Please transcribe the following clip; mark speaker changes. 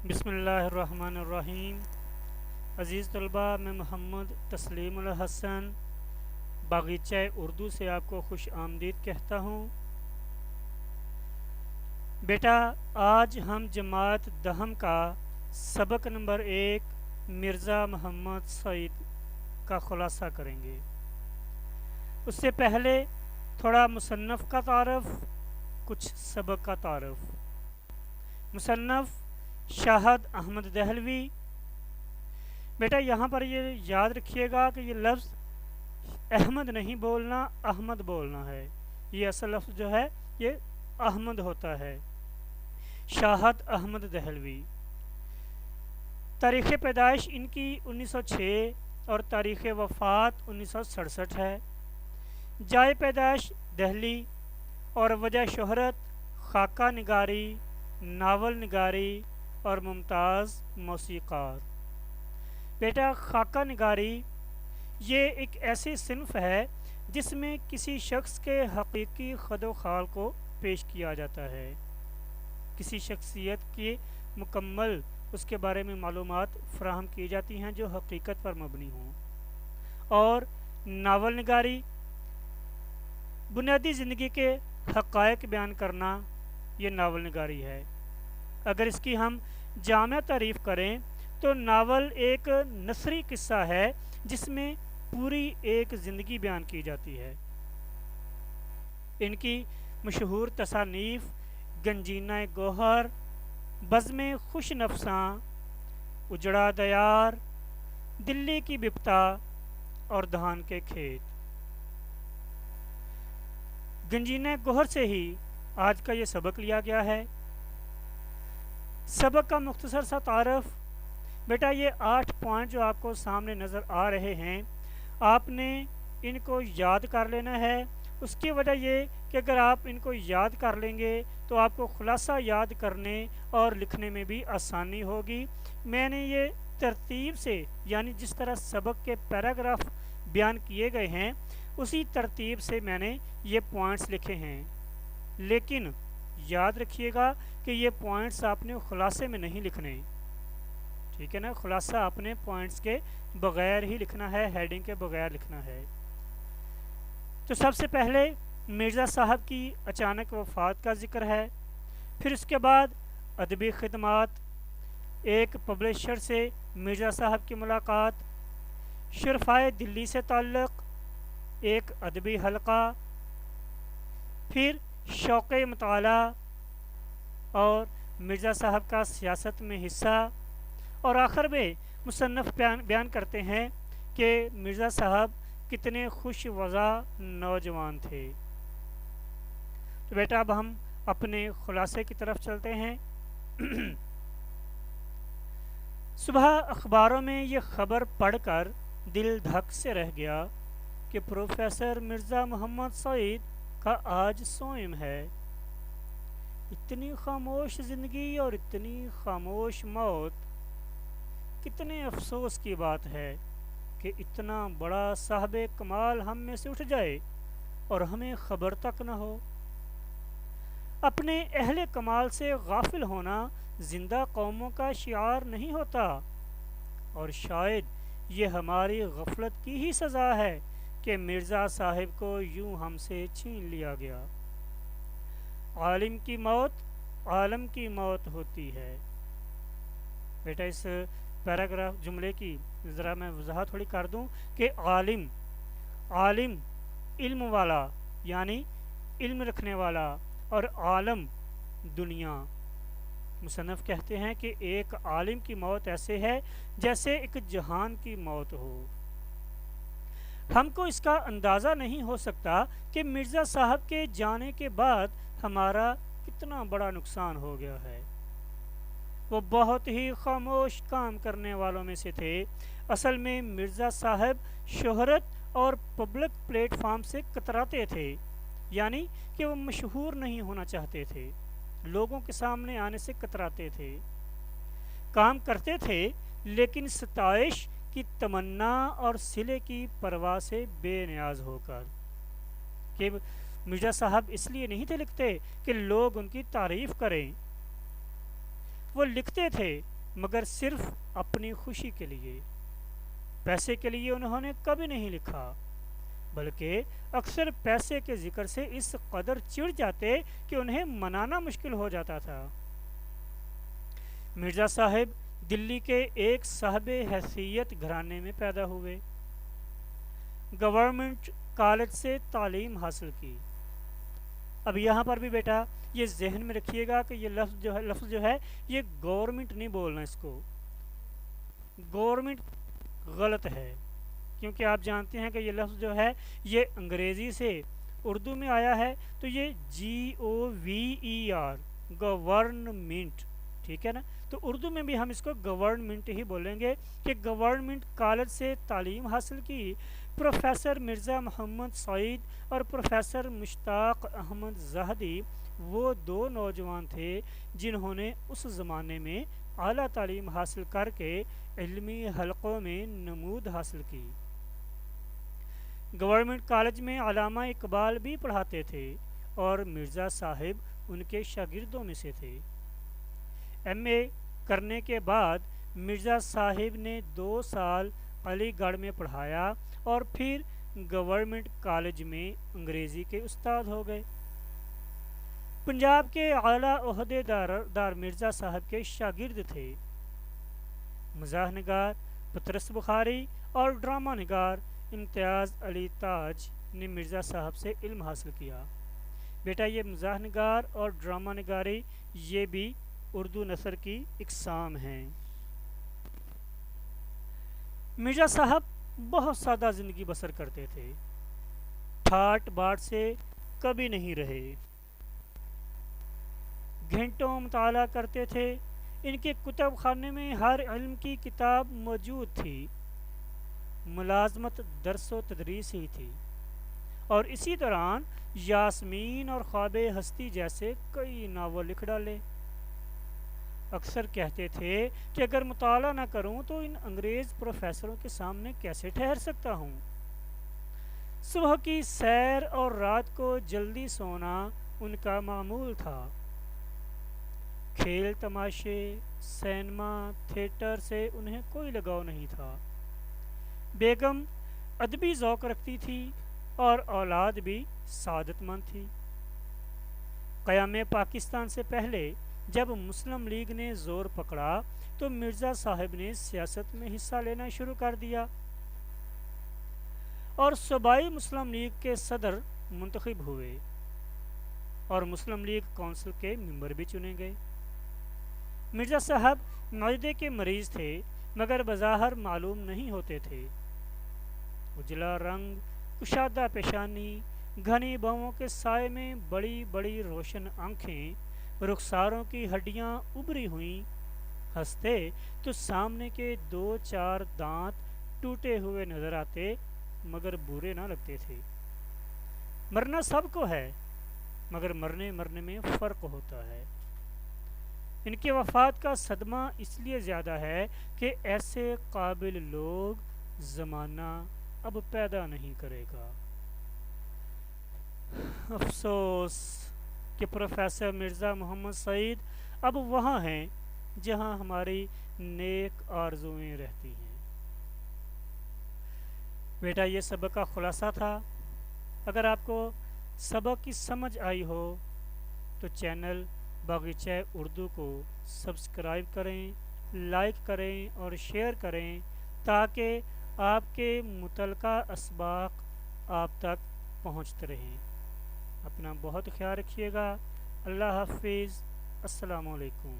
Speaker 1: بسم اللہ الرحمن الرحیم۔ عزیز طلبہ، میں محمد تسلیم الحسن باغیچہ اردو سے آپ کو خوش آمدید کہتا ہوں۔ بیٹا، آج ہم جماعت دہم کا سبق نمبر 1 مرزا محمد سعید کا خلاصہ کریں گے۔ اس سے پہلے تھوڑا مصنف کا تعارف، کچھ سبق کا تعارف۔ مصنف شاہد احمد دہلوی۔ بیٹا یہاں پر یہ یاد رکھیے گا کہ یہ لفظ احمد نہیں بولنا، احمد بولنا ہے۔ یہ اصل لفظ جو ہے یہ احمد ہوتا ہے۔ شاہد احمد دہلوی، تاریخ پیدائش ان کی 1906 اور تاریخ وفات 1967 ہے۔ جائے پیدائش دہلی اور وجہ شہرت خاکہ نگاری، ناول نگاری اور ممتاز موسیقار۔ بیٹا خاکہ نگاری یہ ایک ایسی صنف ہے جس میں کسی شخص کے حقیقی خد و خال کو پیش کیا جاتا ہے، کسی شخصیت کی مکمل اس کے بارے میں معلومات فراہم کی جاتی ہیں جو حقیقت پر مبنی ہوں۔ اور ناول نگاری بنیادی زندگی کے حقائق بیان کرنا، یہ ناول نگاری ہے۔ اگر اس کی ہم جامع تعریف کریں تو ناول ایک نثری قصہ ہے جس میں پوری ایک زندگی بیان کی جاتی ہے۔ ان کی مشہور تصانیف گنجینہ گوہر، بزم خوش نفساں، اجڑا دیار، دلی کی بپتا اور دھان کے کھیت۔ گنجینہ گوہر سے ہی آج کا یہ سبق لیا گیا ہے۔ سبق کا مختصر سا تعارف۔ بیٹا یہ 8 پوائنٹ جو آپ کو سامنے نظر آ رہے ہیں، آپ نے ان کو یاد کر لینا ہے۔ اس کی وجہ یہ کہ اگر آپ ان کو یاد کر لیں گے تو آپ کو خلاصہ یاد کرنے اور لکھنے میں بھی آسانی ہوگی۔ میں نے یہ ترتیب سے، یعنی جس طرح سبق کے پیراگراف بیان کیے گئے ہیں اسی ترتیب سے میں نے یہ پوائنٹس لکھے ہیں، لیکن یاد رکھیے گا کہ یہ پوائنٹس آپ نے خلاصے میں نہیں لکھنے، ٹھیک ہے نا؟ خلاصہ اپنے پوائنٹس کے بغیر ہی لکھنا ہے، ہیڈنگ کے بغیر لکھنا ہے۔ تو سب سے پہلے مرزا صاحب کی اچانک وفات کا ذکر ہے، پھر اس کے بعد ادبی خدمات، ایک پبلشر سے مرزا صاحب کی ملاقات، شرفائے دلی سے تعلق، ایک ادبی حلقہ، پھر شوق مطالعہ اور مرزا صاحب کا سیاست میں حصہ، اور آخر میں مصنف بیان کرتے ہیں کہ مرزا صاحب کتنے خوش وضع نوجوان تھے۔ تو بیٹا اب ہم اپنے خلاصے کی طرف چلتے ہیں۔ صبح اخباروں میں یہ خبر پڑھ کر دل دھک سے رہ گیا کہ پروفیسر مرزا محمد سعید کا آج سوئم ہے۔ اتنی خاموش زندگی اور اتنی خاموش موت، کتنے افسوس کی بات ہے کہ اتنا بڑا صاحب کمال ہم میں سے اٹھ جائے اور ہمیں خبر تک نہ ہو۔ اپنے اہل کمال سے غافل ہونا زندہ قوموں کا شعار نہیں ہوتا، اور شاید یہ ہماری غفلت کی ہی سزا ہے کہ مرزا صاحب کو یوں ہم سے چھین لیا گیا۔ عالم کی موت عالم کی موت ہوتی ہے۔ بیٹا اس پیراگراف جملے کی ذرا میں وضاحت تھوڑی کر دوں کہ عالم علم والا، یعنی علم رکھنے والا، اور عالم دنیا۔ مصنف کہتے ہیں کہ ایک عالم کی موت ایسے ہے جیسے ایک جہان کی موت ہو۔ ہم کو اس کا اندازہ نہیں ہو سکتا کہ مرزا صاحب کے جانے کے بعد ہمارا کتنا بڑا نقصان ہو گیا ہے۔ وہ بہت ہی خاموش کام کرنے والوں میں سے تھے۔ اصل میں مرزا صاحب شہرت اور پبلک پلیٹ فارم سے کتراتے تھے، یعنی کہ وہ مشہور نہیں ہونا چاہتے تھے، لوگوں کے سامنے آنے سے کتراتے تھے۔ کام کرتے تھے لیکن ستائش کی تمنا اور صلے کی پرواہ سے بے نیاز ہو کر، کہ مرزا صاحب اس لیے نہیں تھے لکھتے کہ لوگ ان کی تعریف کریں، وہ لکھتے تھے مگر صرف اپنی خوشی کے لیے، پیسے کے لیے انہوں نے کبھی نہیں لکھا، بلکہ اکثر پیسے کے ذکر سے اس قدر چڑ جاتے کہ انہیں منانا مشکل ہو جاتا تھا۔ مرزا صاحب دلی کے ایک صاحب حیثیت گھرانے میں پیدا ہوئے، گورنمنٹ کالج سے تعلیم حاصل کی۔ اب یہاں پر بھی بیٹا یہ ذہن میں رکھیے گا کہ یہ لفظ جو ہے یہ گورنمنٹ نہیں بولنا، اس کو گورنمنٹ غلط ہے، کیونکہ آپ جانتے ہیں کہ یہ لفظ جو ہے یہ انگریزی سے اردو میں آیا ہے، تو یہ GOVER گورنمنٹ، ٹھیک ہے نا، تو اردو میں بھی ہم اس کو گورنمنٹ ہی بولیں گے کہ گورنمنٹ کالج سے تعلیم حاصل کی۔ پروفیسر مرزا محمد سعید اور پروفیسر مشتاق احمد زاہدی وہ دو نوجوان تھے جنہوں نے اس زمانے میں اعلیٰ تعلیم حاصل کر کے علمی حلقوں میں نمود حاصل کی۔ گورنمنٹ کالج میں علامہ اقبال بھی پڑھاتے تھے اور مرزا صاحب ان کے شاگردوں میں سے تھے۔ MA کرنے کے بعد مرزا صاحب نے 2 سال علی گڑھ میں پڑھایا اور پھر گورنمنٹ کالج میں انگریزی کے استاد ہو گئے۔ پنجاب کے اعلیٰ عہدے دار مرزا صاحب کے شاگرد تھے۔ مزاح نگار پطرس بخاری اور ڈرامہ نگار امتیاز علی تاج نے مرزا صاحب سے علم حاصل کیا۔ بیٹا یہ مزاح نگار اور ڈرامہ نگاری یہ بھی اردو نثر کی اقسام ہیں۔ مرزا صاحب بہت سادہ زندگی بسر کرتے تھے، ٹھاٹ باٹ سے کبھی نہیں رہے، گھنٹوں مطالعہ کرتے تھے۔ ان کے کتب خانے میں ہر علم کی کتاب موجود تھی، ملازمت درس و تدریس ہی تھی، اور اسی دوران یاسمین اور خواب ہستی جیسے کئی ناول لکھ ڈالے۔ اکثر کہتے تھے کہ اگر مطالعہ نہ کروں تو ان انگریز پروفیسروں کے سامنے کیسے ٹھہر سکتا ہوں۔ صبح کی سیر اور رات کو جلدی سونا ان کا معمول تھا۔ کھیل تماشے، سینما، تھیٹر سے انہیں کوئی لگاؤ نہیں تھا۔ بیگم ادبی ذوق رکھتی تھی اور اولاد بھی سعادت مند تھی۔ قیام پاکستان سے پہلے جب مسلم لیگ نے زور پکڑا تو مرزا صاحب نے سیاست میں حصہ لینا شروع کر دیا اور صوبائی مسلم لیگ کے صدر منتخب ہوئے اور مسلم لیگ کونسل کے ممبر بھی چنے گئے۔ مرزا صاحب معدے کے مریض تھے مگر بظاہر معلوم نہیں ہوتے تھے۔ اجلا رنگ، کشادہ پیشانی، گھنی بھووں کے سائے میں بڑی بڑی روشن آنکھیں، رخساروں کی ہڈیاں ابری ہوئیں، ہنستے تو سامنے کے 2-4 دانت ٹوٹے ہوئے نظر آتے مگر برے نہ لگتے تھے۔ مرنا سب کو ہے مگر مرنے میں فرق ہوتا ہے۔ ان کی وفات کا صدمہ اس لیے زیادہ ہے کہ ایسے قابل لوگ زمانہ اب پیدا نہیں کرے گا۔ افسوس کہ پروفیسر مرزا محمد سعید اب وہاں ہیں جہاں ہماری نیک آرزوئیں رہتی ہیں۔ بیٹا یہ سبق کا خلاصہ تھا۔ اگر آپ کو سبق کی سمجھ آئی ہو تو چینل باغیچہ اردو کو سبسکرائب کریں، لائک کریں اور شیئر کریں تاکہ آپ کے متعلقہ اسباق آپ تک پہنچتے رہیں۔ اپنا بہت خیال رکھیے گا۔ اللہ حافظ۔ السلام علیکم۔